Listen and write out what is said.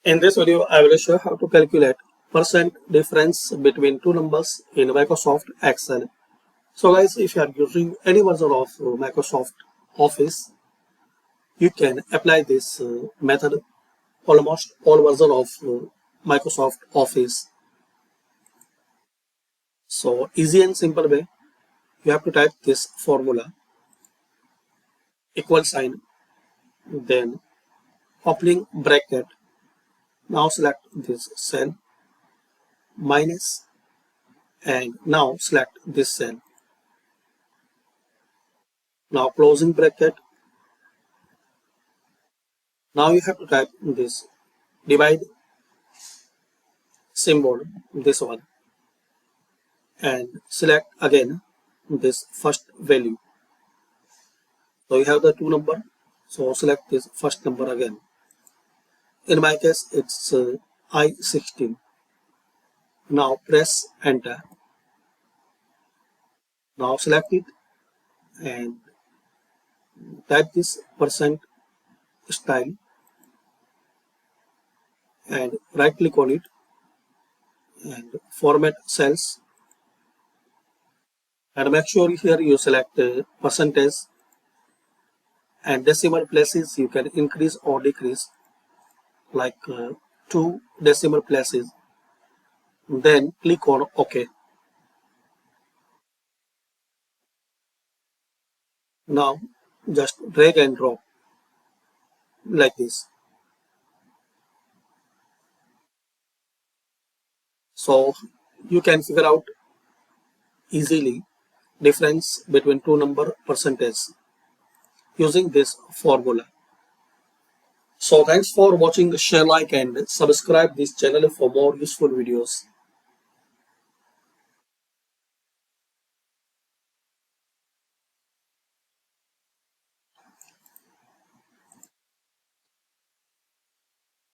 In this video, I will show how to calculate percent difference between two numbers in Microsoft Excel. So guys, if you are using any version of Microsoft Office, you can apply this method almost all version of Microsoft Office. So easy and simple way, you have to type this formula equal sign, then opening bracket. Now select this cell minus, and now select this cell. Now closing bracket. Now you have to type this divide symbol, this one, and select again this first value. So you have the two number, so select this first number again. In my case, it's I16. Now press enter. Now select it and type this percent style and right click on it and format cells, and make sure here you select percentage, and decimal places you can increase or decrease, like 2 decimal places. Then click on OK. Now just drag and drop like this. So you can figure out easily difference between two number percentage using this formula. So thanks for watching. Share, like and subscribe this channel for more useful videos.